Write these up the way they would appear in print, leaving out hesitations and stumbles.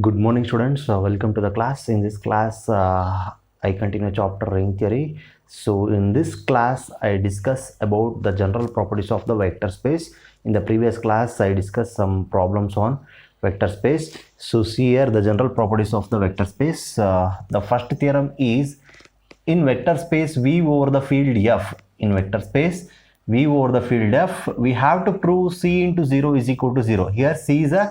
Good morning, students. Welcome to the class. In this class, I continue chapter ring theory. So, in this class, I discuss about the general properties of the vector space. In the previous class, I discussed some problems on vector space. So, see here the general properties of the vector space. The first theorem is in vector space V over the field F. In vector space V over the field F, we have to prove C into 0 is equal to 0. Here C is a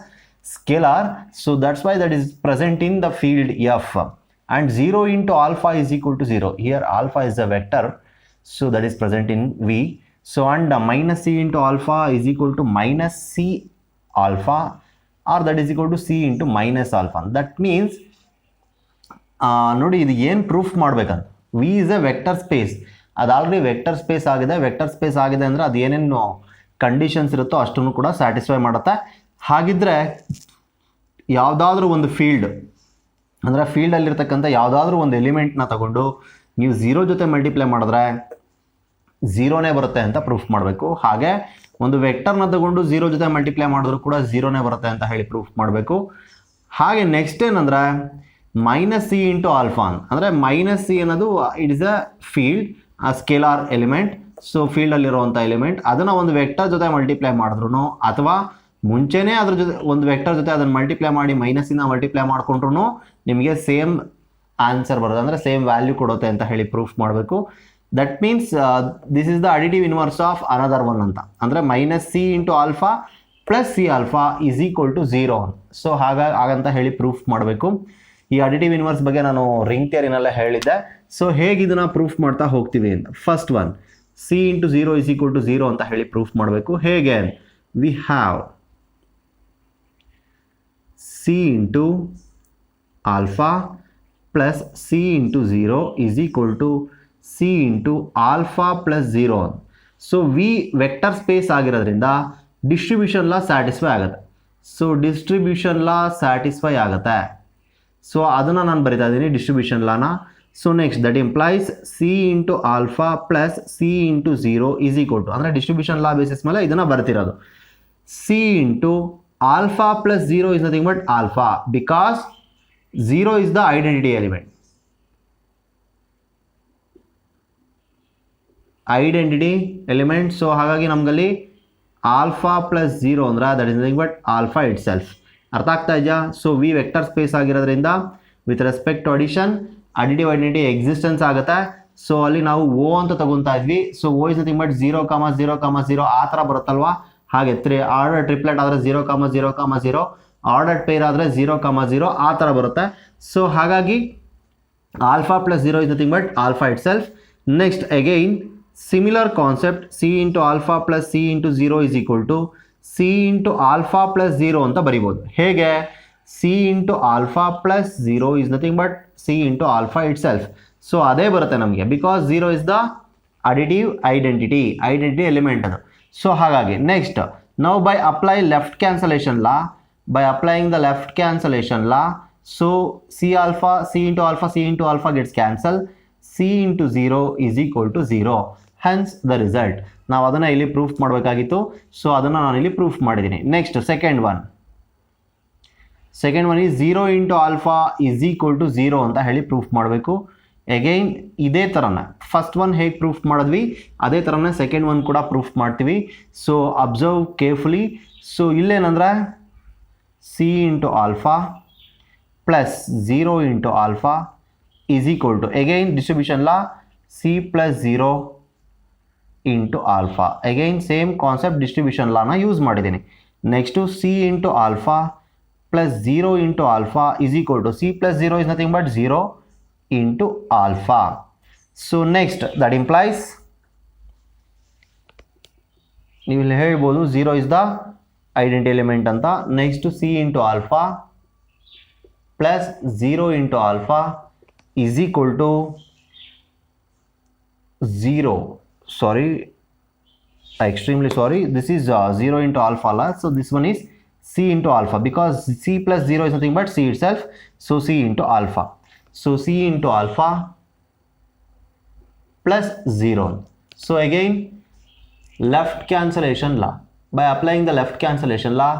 scalar, so that's why that is present in the field F, and 0 into alpha is equal to 0. Here alpha is a vector, so that is present in V. So and minus C into alpha is equal to minus C alpha, or that is equal to C into minus alpha. That means ನೋಡಿ ಇದು ಏನು proof ಮಾಡ್ಬೇಕಂತ, V is a vector space. ಅದು already vector space ಆಗಿದೆ. Vector space ಆಗಿದೆ ಅಂದರೆ ಅದು ಏನೇನು ಕಂಡೀಷನ್ಸ್ ಇರುತ್ತೋ ಅಷ್ಟನ್ನು ಕೂಡ ಸ್ಯಾಟಿಸ್ಫೈ ಮಾಡುತ್ತೆ. ಹಾಗಿದ್ರೆ ಯಾವುದಾದ್ರೂ ಒಂದು ಫೀಲ್ಡ್ ಅಂದರೆ ಫೀಲ್ಡಲ್ಲಿರ್ತಕ್ಕಂಥ ಯಾವುದಾದ್ರೂ ಒಂದು ಎಲಿಮೆಂಟ್ನ ತಗೊಂಡು ನೀವು 0 ಜೊತೆ ಮಲ್ಟಿಪ್ಲೈ ಮಾಡಿದ್ರೆ 0ನೇ ಬರುತ್ತೆ ಅಂತ ಪ್ರೂಫ್ ಮಾಡಬೇಕು. ಹಾಗೆ ಒಂದು ವೆಕ್ಟರ್ನ ತಗೊಂಡು 0 ಜೊತೆ ಮಲ್ಟಿಪ್ಲೈ ಮಾಡಿದ್ರು ಕೂಡ 0ನೇ ಬರುತ್ತೆ ಅಂತ ಹೇಳಿ ಪ್ರೂಫ್ ಮಾಡಬೇಕು. ಹಾಗೆ ನೆಕ್ಸ್ಟ್ ಏನಂದರೆ ಮೈನಸ್ ಸಿ ಇಂಟು ಆಲ್ಫಾ ಅಂದರೆ ಮೈನಸ್ ಸಿ ಅನ್ನೋದು ಇಟ್ ಇಸ್ ಅ ಫೀಲ್ಡ್, ಆ ಸ್ಕೇಲಾರ್ ಎಲಿಮೆಂಟ್. ಸೊ ಫೀಲ್ಡಲ್ಲಿರುವಂಥ ಎಲಿಮೆಂಟ್ ಅದನ್ನು ಒಂದು ವೆಕ್ಟರ್ ಜೊತೆ ಮಲ್ಟಿಪ್ಲೈ ಮಾಡಿದ್ರು ಅಥವಾ ಮುಂಚೆನೇ ಅದ್ರ ಜೊತೆ ಒಂದು ವೆಕ್ಟರ್ ಜೊತೆ ಅದನ್ನು ಮಲ್ಟಿಪ್ಲೈ ಮಾಡಿ ಮೈನಸ್ಸಿಂದ ಮಲ್ಟಿಪ್ಲೈ ಮಾಡಿಕೊಂಡ್ರು ನಿಮಗೆ ಸೇಮ್ ಆನ್ಸರ್ ಬರುತ್ತೆ, ಅಂದರೆ ಸೇಮ್ ವ್ಯಾಲ್ಯೂ ಕೊಡುತ್ತೆ ಅಂತ ಹೇಳಿ ಪ್ರೂಫ್ ಮಾಡಬೇಕು. That means this is the additive inverse of another one ಅಂತ, ಅಂದರೆ minus C into alpha plus C alpha is equal to 0. So ಹಾಗಂತ ಹೇಳಿ ಪ್ರೂಫ್ ಮಾಡಬೇಕು. ಈ ಅಡಿಟಿವ್ ಇನ್ವರ್ಸ್ ಬಗ್ಗೆ ನಾನು ರಿಂಗ್ ಥಿಯರಿನಲ್ಲೇ ಹೇಳಿದ್ದೆ. ಸೊ ಹೇಗೆ ಇದನ್ನು ಪ್ರೂಫ್ ಮಾಡ್ತಾ ಹೋಗ್ತೀವಿ ಅಂತ, first one C into 0 is equal to 0 ಅಂತ ಹೇಳಿ ಪ್ರೂಫ್ ಮಾಡಬೇಕು. ಹೇಗೆ, we have C into alpha plus C into 0 is equal to C into alpha plus 0. So V vector space ಆಗಿರೋದ್ರಿಂದ ಡಿಸ್ಟ್ರಿಬ್ಯೂಷನ್ ಲಾ ಸ್ಯಾಟಿಸ್ಫೈ ಆಗುತ್ತೆ. So distribution law satisfy ಆಗುತ್ತೆ. So ಅದನ್ನು ನಾನು ಬರಿತಾ ಇದ್ದೀನಿ ಡಿಸ್ಟ್ರಿಬ್ಯೂಷನ್ ಲಾನ. So next that implies C into alpha plus C into 0 is equal to, ಅಂದರೆ distribution law basis ಮೇಲೆ ಇದನ್ನು ಬರ್ತಿರೋದು, C into alpha plus 0 is nothing but alpha, because 0 is the identity element. Identity element. So ಹಾಗಾಗಿ ನಮಗಲ್ಲಿ alpha plus 0 ಅಂದ್ರೆ that is nothing but alpha itself. ಅರ್ಥ ಆಗ್ತಾ ಇದೆಯಾ? ಸೊ ವಿ ವೆಕ್ಟರ್ ಸ್ಪೇಸ್ ಆಗಿರೋದ್ರಿಂದ with respect to addition additive identity existence ಆಗುತ್ತೆ. So ಅಲ್ಲಿ ನಾವು ಓ ಅಂತ ತಗೊತಾ ಇದ್ವಿ. So O is nothing but 0,0,0 ಆ ಥರ ಬರುತ್ತಲ್ವಾ. ಹಾಗೆ ಆರ್ಡರ್ ಟ್ರಿಪ್ಲೆಟ್ ಆದರೆ 0,0,0, ಆರ್ಡರ್ ಪೇರ್ ಆದರೆ 0,0 ಆ ಥರ ಬರುತ್ತೆ. ಸೊ ಹಾಗಾಗಿ alpha plus 0 is nothing but alpha itself. Next again similar concept, C into alpha plus C into 0 is equal to C into alpha plus 0 ಅಂತ ಬರಿಬೋದು. ಹೇಗೆ, C into alpha plus 0 is nothing but C into alpha itself. So ಅದೇ ಬರುತ್ತೆ ನಮಗೆ, because 0 is the additive identity element ಅದು. So ಹಾಗಾಗಿ next ನಾವು by apply left cancellation law, by applying the left cancellation law, so C alpha C into alpha gets cancel, C into 0 is equal to 0, hence the result. ನಾವು ಅದನ್ನು ಇಲ್ಲಿ proof ಮಾಡಬೇಕಾಗಿತ್ತು. So ಅದನ್ನು ನಾನು ಇಲ್ಲಿ proof ಮಾಡಿದ್ದೀನಿ. Next second one is 0 into alpha is equal to 0 ಅಂತ ಹೇಳಿ ಪ್ರೂಫ್ ಮಾಡಬೇಕು. ಅಗೈನ್ ಇದೇ ಥರನೇ ಫಸ್ಟ್ ಒನ್ ಹೇಗೆ ಪ್ರೂಫ್ ಮಾಡಿದ್ವಿ ಅದೇ ಥರನೇ ಸೆಕೆಂಡ್ ಒನ್ ಕೂಡ ಪ್ರೂಫ್ ಮಾಡ್ತೀವಿ. So observe carefully. ಸೊ ಇಲ್ಲೇನಂದರೆ C into alpha plus 0 into alpha is equal to, again distribution law, C plus 0 into alpha. Again same concept distribution ಲಾನ ಯೂಸ್ ಮಾಡಿದ್ದೀನಿ. Next C into alpha plus 0 into alpha is equal to C plus 0 is nothing but 0 into alpha. So next that implies, ನೀವು ಇಲ್ಲಿ ಹೇಳ್ಬೋದು 0 is the identity element ಅಂತ. Next C into alpha plus 0 into alpha is equal to 0. Sorry, extremely sorry, this is 0 into alpha la. So this one is c into alpha, because c plus 0 is nothing but c itself. So c into alpha. So c into alpha plus 0. So again left cancellation law, by applying the left cancellation law,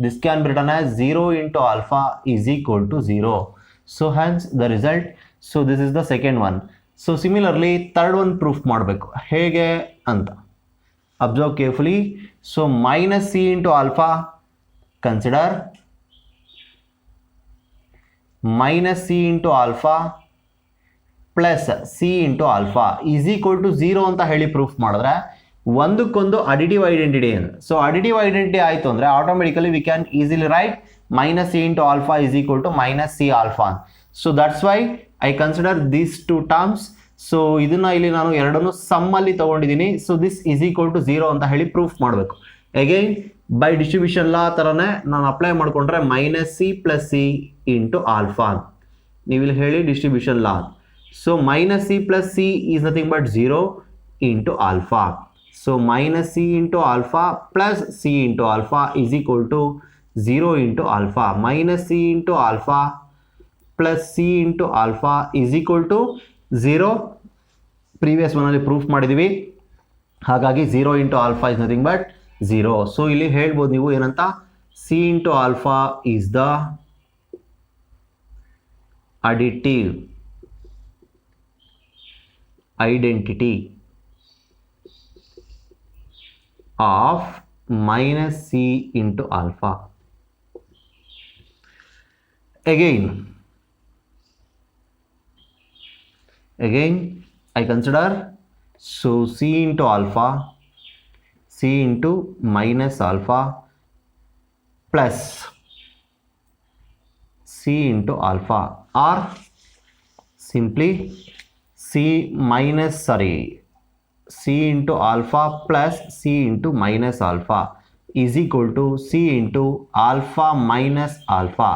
this can be written as 0 into alpha is equal to 0. So hence the result, so this is the second one. So similarly third one proof ಮಾಡಬೇಕು ಹೇಗೆ ಅಂತ observe carefully. So minus c into alpha, consider minus c into alpha plus c into alpha is equal to 0 ಅಂತ ಹೇಳಿ proof ಮಾಡಿದ್ರೆ ಒಂದಕ್ಕೊಂದು additive identity ಏನು. So additive identity ಆಯಿತು ಅಂದರೆ automatically we can easily right minus c into alpha is equal to minus c alpha. So that's why I consider these two terms. So ಇದನ್ನ ಇಲ್ಲಿ ನಾನು ಎರಡನ್ನು ಸಮ್ಮಲ್ಲಿ ತಗೊಂಡಿದ್ದೀನಿ. So this is equal to 0 ಅಂತ ಹೇಳಿ ಪ್ರೂಫ್ ಮಾಡಬೇಕು. ಅಗೈನ್ ಬೈ ಡಿಸ್ಟ್ರಿಬ್ಯೂಷನ್ ಲಾ ಥರನೇ ನಾನು ಅಪ್ಲೈ ಮಾಡಿಕೊಂಡ್ರೆ minus C plus C into alpha ನೀವಿಲ್ಲಿ ಹೇಳಿ distribution law. So minus C plus C is nothing but 0 into alpha. So minus C into alpha plus C into alpha is equal to 0 into alpha. Minus c into alpha plus c into alpha is equal to 0. Previous one ಅಲ್ಲಿ proof ಮಾಡಿದೀವಿ. ಹಾಗಾಗಿ 0 into alpha is nothing but 0. So ಇಲ್ಲಿ ಹೇಳ್ಬೋದು ನೀವು ಏನಂತ, c into alpha is the additive identity of minus c into alpha. Again I consider, so c into alpha, c into minus alpha plus c into alpha, or simply c into alpha plus c into minus alpha is equal to c into alpha minus alpha.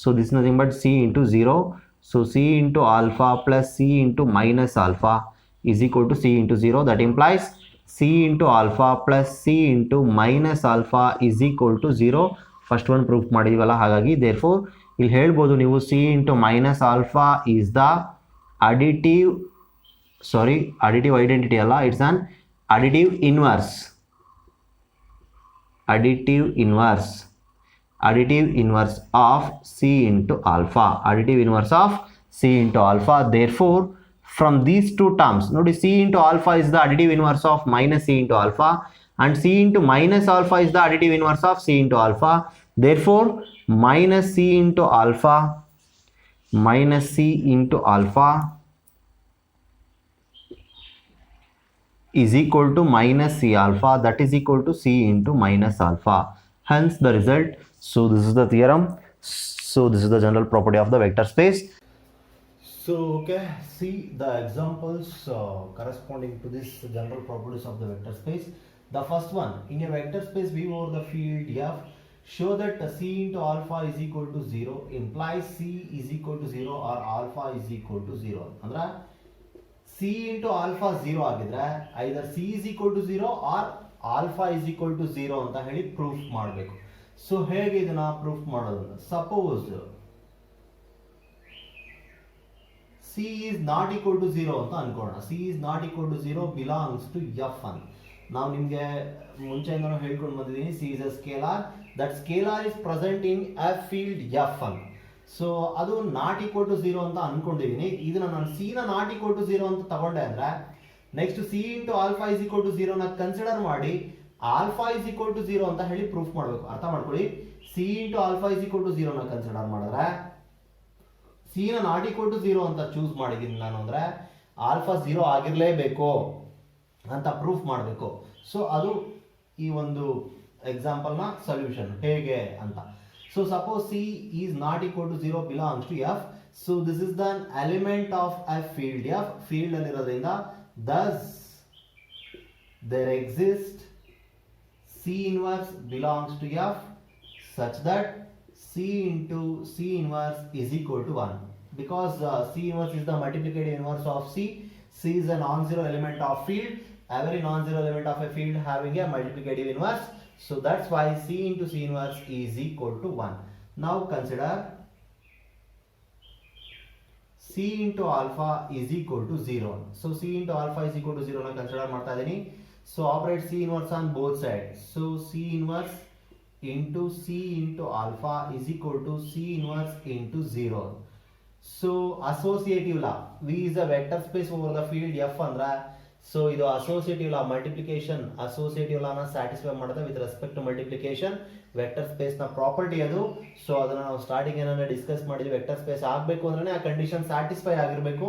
So this is nothing but c into 0. So c into alpha plus c into minus alpha is equal to c into 0. That implies c into alpha plus c into minus alpha is equal to 0. First one proof ಮಾಡಿದೀವಲ್ಲ, ಹಾಗಾಗಿ therefore ಇಲ್ಲಿ ಹೇಳ್ಬೋದು ನೀವು c into minus alpha is the additive identity ಅಲ್ಲ, it's an additive inverse of c into alpha, additive inverse of c into alpha. Therefore from these two terms, notice c into alpha is the additive inverse of minus c into alpha, and c into minus alpha is the additive inverse of c into alpha. Therefore minus c into alpha is equal to minus c alpha, that is equal to c into minus alpha. Hence the result. So this is the theorem. So this is the general property of the vector space. So okay, see the examples corresponding to this general properties of the vector space. The first one, in a vector space V over the field F, show that c into alpha is equal to 0 implies c is equal to 0 or alpha is equal to 0. ಅಂದ್ರೆ c into alpha 0 ಆಗಿದ್ರೆ either c is equal to 0 or alpha is equal to 0 ಅಂತ ಹೇಳಿ proof ಮಾಡಬೇಕು. So ಹೇಗೆ ಇದನ್ನ proof ಮಾಡೋದು, suppose c is not equal to 0 ಅಂತ ಅನ್ಕೊಳ್ಳೋಣ. c is not equal to 0 belongs to f ಅಂತ ನಾವು ನಿಮಗೆ ಮುಂಚೆಯಿಂದನೂ ಹೇಳ್ಕೊಂಡು ಬಂದಿದ್ದೀನಿ. c is a scalar, that scalar is present in f field f ಅಂತ. ಸೊ ಅದು ನಾಟ್ ಈಕ್ವಲ್ ಟು 0 ಅಂತ ಅನ್ಕೊಂಡಿದ್ದೀನಿ. ಇದನ್ನ ನಾನು c ನ ನಾಟ್ ಈಕ್ವಲ್ ಟು 0 ಅಂತ ತಗೊಂಡೆ ಅಂದ್ರೆ next c into alpha is equal to 0 ನ ಕನ್ಸಿಡರ್ ಮಾಡಿ ಆಲ್ಫಾ ಇಸ್ ಈಕ್ವಲ್ ಟು 0 ಅಂತ ಹೇಳಿ ಪ್ರೂಫ್ ಮಾಡಬೇಕು. ಅರ್ಥ ಮಾಡ್ಕೊಳ್ಳಿ, c into alpha is equal to 0 ನ ಕನ್ಸಿಡರ್ ಮಾಡಿದ್ರೆ c ನ ನಾಟ್ ಈಕ್ವಲ್ ಟು 0 ಅಂತ ಚೂಸ್ ಮಾಡಿದ್ದೀನಿ ನಾನು, ಅಂದ್ರೆ ಆಲ್ಫಾ 0 ಆಗಿರಲೇಬೇಕು ಅಂತ ಪ್ರೂಫ್ ಮಾಡಬೇಕು. ಸೊ ಅದು ಈ ಒಂದು ಎಕ್ಸಾಂಪಲ್ ನ ಸೊಲ್ಯೂಷನ್ ಹೇಗೆ ಅಂತ. So suppose c is not equal to 0 belongs to f. So this is the element of f field f. Field allirodrinda thus there exists c inverse belongs to f such that c into c inverse is equal to 1. Because c inverse is the multiplicative inverse of c. C is a non-zero element of field. Every non-zero element of a field having a multiplicative inverse. So that's why c into c inverse is equal to 1. Now consider c into alpha is equal to 0. So c into alpha is equal to 0 na consider ಮಾಡ್ತಾ ಇದೀನಿ. So operate c inverse on both sides. So c inverse into C into alpha is equal to C inverse into 0. So associative law, V is a vector space over the field F ಅಂದ್ರೆ so ಇದು associative law multiplication associative ಲಾನ satisfy ಮಾಡುತ್ತೆ with respect to multiplication vector space ನ property ಅದು. So ಅದನ್ನ ನಾವು starting ಏನಾದ್ರೆ discuss ಮಾಡಿದ್ವಿ, ವೆಕ್ಟರ್ ಸ್ಪೇಸ್ ಆಗಬೇಕು ಅಂದ್ರೆ ಆ ಕಂಡೀಷನ್ ಸ್ಯಾಟಿಸ್ಫೈ ಆಗಿರಬೇಕು.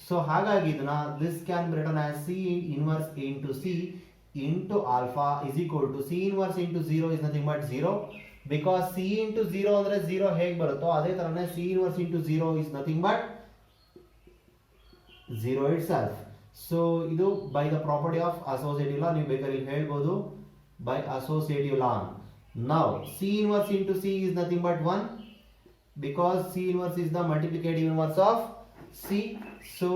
ಸೊ ಹಾಗಾಗಿ ಇದನ್ನ this can be written as C inverse into C into alpha is equal to C inverse into 0 is nothing but 0. Because C into 0 ಅಂದ್ರೆ 0 ಹೇಗೆ ಬರುತ್ತೋ ಅದೇ ತರನೇ C inverse into 0 is nothing but 0 itself. So ಇದು by the property of associative law, ನೀವು ಬೇಕಾದ್ರೆ ಇಲ್ಲಿ ಹೇಳ್ಬೋದು by associative law. Now C inverse into C is nothing but 1 because C inverse is the multiplicative inverse of C. So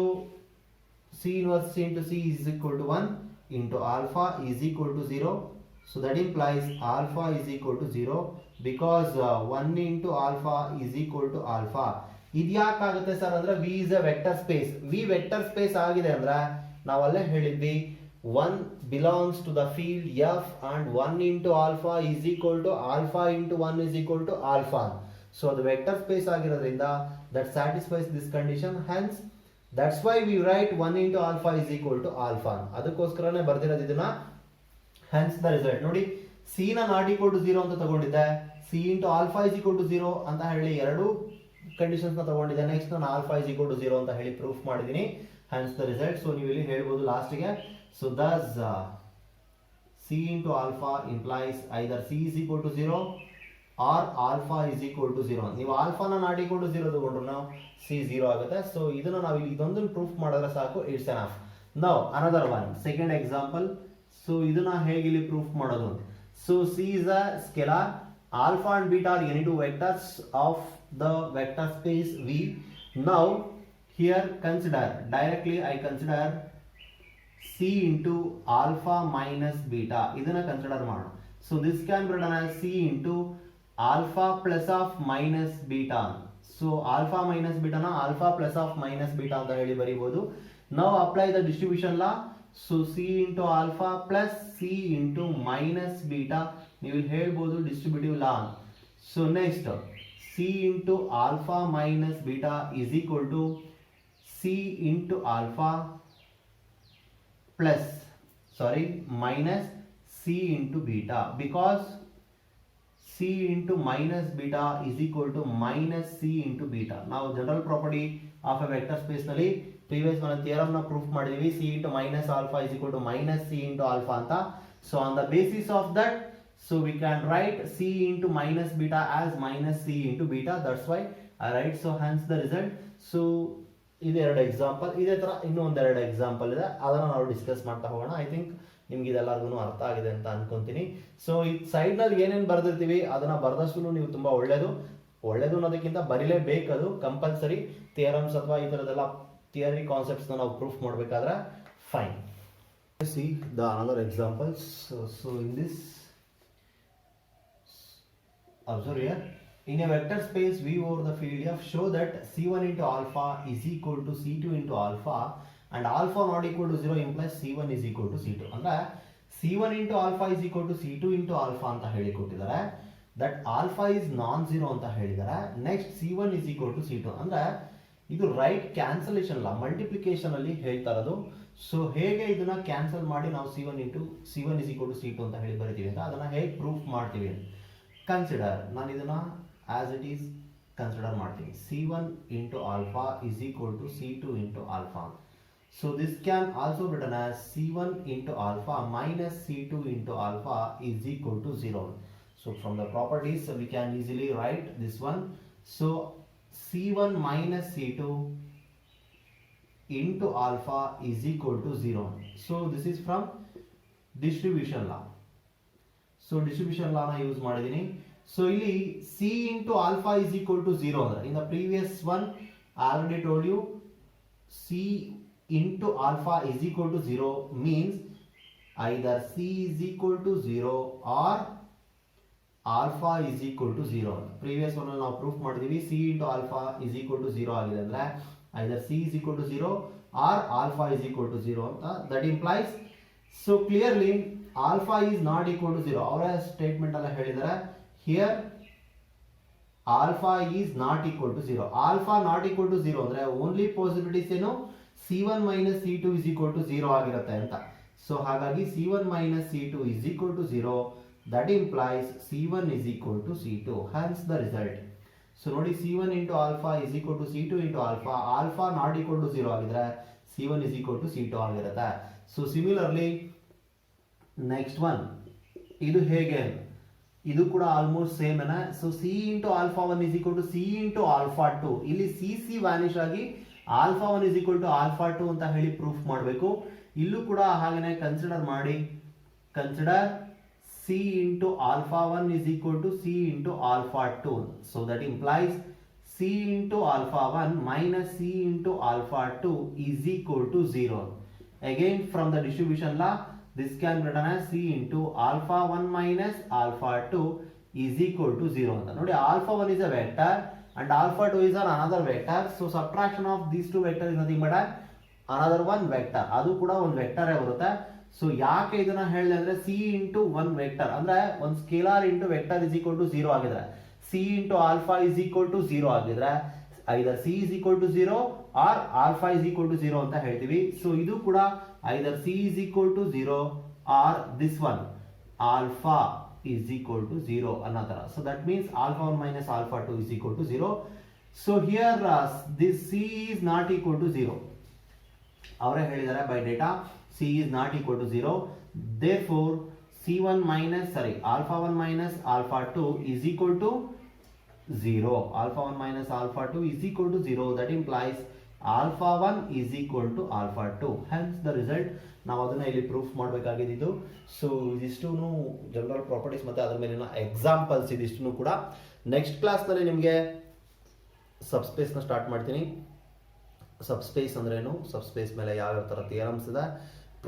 C inverse into C is equal to 1 into alpha is equal to 0. So that implies alpha is equal to 0 because 1 into alpha is equal to alpha. ಇದ್ಯಾಕಾಗುತ್ತೆ sir ಅಂದ್ರೆ V is a vector space. V vector space ಆಗಿದೆ ಅಂದ್ರೆ ನಾವಲ್ಲೇ ಹೇಳಿದ್ವಿ 1 belongs to the field F and 1 into alpha is equal to alpha into 1 is equal to alpha. So the vector space ಆಗಿರೋದ್ರಿಂದ that satisfies this condition, hence that's why we write 1 into alpha is equal to alpha. ಅದಕ್ಕೋಸ್ಕರನೇ ಬರ್ದಿರೋದು ಇದನ್ನ. hence the result ನೋಡಿ, c ನ not equal to 0 ಅಂತ ತಗೊಂಡಿದ್ದೆ, c into alpha is equal to 0 ಅಂತ ಹೇಳಿ ಎರಡು ಕಂಡೀಷನ್ಸ್ ನ ತಗೊಂಡಿದ್ದೆ. ನೆಕ್ಸ್ಟ್ ನಾನು alpha is equal to 0 ಅಂತ ಹೇಳಿ ಪ್ರೂಫ್ ಮಾಡಿದೀನಿ. hence the result. ಸೊ ನೀವು ಇಲ್ಲಿ ಹೇಳ್ಬೋದು ಲಾಸ್ಟ್ ಗೆ, so thus c into alpha implies either c is equal to 0 or alpha is equal to 0. ನೀವು ಆಲ್ಫಾನ ನಾಟ್ ಈಕ್ವಲ್ ಟು 0 ತಗೊಂಡ್ರು ನಾವು ಸಿ 0 ಆಗುತ್ತೆ. ಸೊ ಇದನ್ನ ನಾವು ಇಲ್ಲಿ ಇದೊಂದನ್ನು ಪ್ರೂಫ್ ಮಾಡಿದ್ರೆ ಸಾಕು, it's enough. Now another one second example. So ಇದನ್ನ ಹೇಗೆ ಇಲ್ಲಿ ಪ್ರೂಫ್ ಮಾಡೋದು? So C is a scalar, alpha and beta R any two vectors of the vector space V. Now here consider directly I consider C into alpha minus beta, ಇದನ್ನ consider ಮಾಡೋಣ. So this can be written as C into alpha plus of minus beta. So alpha minus beta na alpha plus of minus beta ಅಂತ ಹೇಳಿ ಬರೀಬಹುದು. Now apply the distribution law. So c into alpha plus c into minus beta, ನೀವು ಇಲ್ಲಿ ಹೇಳ್ಬೋದು distributive law. So next c into alpha minus beta is equal to c into alpha plus minus c into beta, because c into minus beta is equal to minus c into beta. ನಾವು general property of A vector space ನಲ್ಲಿ previous ಒಂದು theorem ನ proof ಮಾಡಿದೀವಿ, c into minus alpha is equal to minus c into alpha ಅಂತ. So on the basis of that, so we can write c into minus beta as minus c into beta. That's why I write. So hence the result. So ಇದೆರಡು example, ಇದೇ ತರ ಇನ್ನೂ ಒಂದೆರಡು example ಇದೆ, ಅದನ್ನ ನಾವು discuss ಮಾಡ್ತಾ ಹೋಗೋಣ. ಐ ಥಿಂಕ್ ನಿಮ್ಗೆ ಇದೆಲ್ಲರಿಗೂ ಅರ್ಥ ಆಗಿದೆ ಅಂತ ಅನ್ಕೊಂತೀನಿ. ಸೊ ಈ ಸೈಡ್ ನಲ್ಲಿ ಏನೇನು ಬರ್ದಿರ್ತೀವಿ ಅದನ್ನ ಬರ್ದಷ್ಟು ನೀವು ತುಂಬಾ ಒಳ್ಳೇದು ಅನ್ನೋದಕ್ಕಿಂತ ಬರೀಲೇಬೇಕದು ಕಂಪಲ್ಸರಿ. ಥಿಯರಮ್ಸ್ ಅಥವಾ ಈ ತರದೆಲ್ಲ ಥಿಯರಿ ಕಾನ್ಸೆಪ್ಟ್ಸ್ ನಾವು ಪ್ರೂಫ್ ಮಾಡಬೇಕಾದ್ರೆ fine. C the another examples. So in this observe here, in a vector space V over the field F, show that C1 into alpha is equal to C2 into alpha and alpha not equal to 0 implies C1 is equal to C2. ಅಂದ್ರೆ C1 into alpha is equal to C2 into alpha ಅಂತ ಹೇಳಿ ಕೊಟ್ಟಿದ್ದಾರೆ, that alpha is non zero ಅಂತ ಹೇಳಿದ್ದಾರೆ. Next C1 is equal to C2 ಅಂದ್ರೆ ಇದು right cancellation ಲಾ, multiplication ಅಲ್ಲಿ ಹೇಳ್ತಾ ಇರೋದು. ಸೊ ಹೇಗೆ ಇದನ್ನ ಕ್ಯಾನ್ಸಲ್ ಮಾಡಿ ನಾವು C1 is equal to C2 ಅಂತ ಹೇಳಿ ಬರಿತೀವಿ ಅಂತ, ಅದನ್ನ ಹೇಗೆ ಪ್ರೂಫ್ ಮಾಡ್ತೀವಿ ಕನ್ಸಿಡರ್. ನಾನು ಇದನ್ನ as it is consider ಮಾಡ್ತೀವಿ. C1 into alpha is equal to C2 into alpha. So this can also be written as C1 into alpha minus C2 into alpha is equal to 0. So from the properties we can easily write this one. So C1 minus C2 into alpha is equal to 0. So this is from distribution law. So distribution law na use ಮಾಡಿದೀನಿ. So ಇಲ್ಲಿ c into alpha is equal to 0 ಅಂದ್ರೆ, in the previous one I already told you c into alpha is equal to 0 means either c is equal to 0 or alpha is equal to 0. previous one ನಾವು proof ಮಾಡಿದೀವಿ c into alpha is equal to 0 ಆಗಿದೆ ಅಂದ್ರೆ either c is equal to 0 or alpha is equal to 0 ಅಂತ. that implies, so clearly alpha is not equal to 0 ಅವರ statement ಅಲ್ಲ ಹೇಳಿದ್ದಾರೆ. Here alpha is not equal to 0. Alpha not equal to 0 ಅಂದರೆ only possibilities ಏನು C1 minus C2 is equal to 0 ಆಗಿರುತ್ತೆ ಅಂತ. So ಹಾಗಾಗಿ C1 minus C2 is equal to 0. That implies C1 is equal to C2. Hence the result. So ನೋಡಿ C1 into alpha is equal to C2 into alpha. Alpha not equal to 0 ಆಗಿದ್ರೆ C1 is equal to C2 ಆಗಿರುತ್ತೆ. So similarly next one ಇದು ಹೇಗೆ, ಇದು ಕೂಡ almost same ಏನ. So C into alpha 1 is equal to C into alpha 2. ಇಲ್ಲಿ C vanish ಆಗಿ alpha 1 is equal to alpha 2 ಅಂತ ಹೇಳಿ ಪ್ರೂಫ್ ಮಾಡಬೇಕು. ಇಲ್ಲೂ ಕೂಡ ಹಾಗೇನೆ ಕನ್ಸಿಡರ್ ಮಾಡಿ. Consider C into alpha 1 is equal to C into alpha 2. So that implies C into alpha 1 minus C into alpha 2 is equal to 0. Again from the distribution law, this can be written as c into alpha 1 minus alpha 2 is equal to 0 ಅಂತ ನೋಡಿ. alpha 1 is a vector and alpha 2 is another vector. So subtraction of these two vectors is nothing but another one vector. ಅದು ಕೂಡ ಒಂದು vector ಬರುತ್ತೆ. So ಯಾಕೆ ಇದನ್ನ ಹೇಳಿದೆ ಅಂದ್ರೆ c ಇಂಟು ಒನ್ ವೆಕ್ಟರ್ ಅಂದ್ರೆ ಒಂದು scalar into vector is equal to 0 ಆಗಿದ್ರೆ c into alpha is equal to 0 ಆಗಿದ್ರೆ either c is equal to 0 or alpha is equal to 0 ಅಂತ ಹೇಳ್ತೀವಿ. ಸೊ ಇದು ಕೂಡ either c is equal to 0 or this one alpha is equal to 0 ಅನ್ನೋ ತರ. So that means alpha 1 minus alpha 2 is equal to 0. So here this c is not equal to 0. ಅವರೇ ಹೇಳಿದ್ದಾರೆ by data c is not equal to 0. Therefore c1 minus alpha 1 minus alpha 2 is equal to 0. Alpha 1 minus alpha 2 is equal to 0. That implies alpha 1 is equal to alpha 2. Hence the result. ನಾವು ಅದನ್ನ ಇಲ್ಲಿ proof ಮಾಡಬೇಕಾಗಿದ್ದು. So ಇದಿಷ್ಟು general properties ಮತ್ತು ಅದರ ಮೇಲಿನ examples ಇದಿಷ್ಟು ಕೂಡ next ಕ್ಲಾಸ್ನಲ್ಲಿ ನಿಮಗೆ ಸಬ್ಸ್ಪೇಸ್ನ ಸ್ಟಾರ್ಟ್ ಮಾಡ್ತೀನಿ. ಸಬ್ಸ್ಪೇಸ್ ಅಂದ್ರೇನು, ಸಬ್ಸ್ಪೇಸ್ ಮೇಲೆ ಯಾವ್ಯಾವ ಥರ ಥಿಯರಮ್ಸ್ ಇದೆ,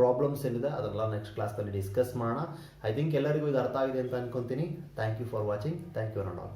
ಪ್ರಾಬ್ಲಮ್ಸ್ ಏನಿದೆ ಅದೆಲ್ಲ ನೆಕ್ಸ್ಟ್ ಕ್ಲಾಸ್ನಲ್ಲಿ ಡಿಸ್ಕಸ್ ಮಾಡೋಣ. ಐ ಥಿಂಕ್ ಎಲ್ಲರಿಗೂ ಇದು ಅರ್ಥ ಆಗಿದೆ ಅಂತ ಅನ್ಕೊಂತೀನಿ. Thank you for watching. Thank you all.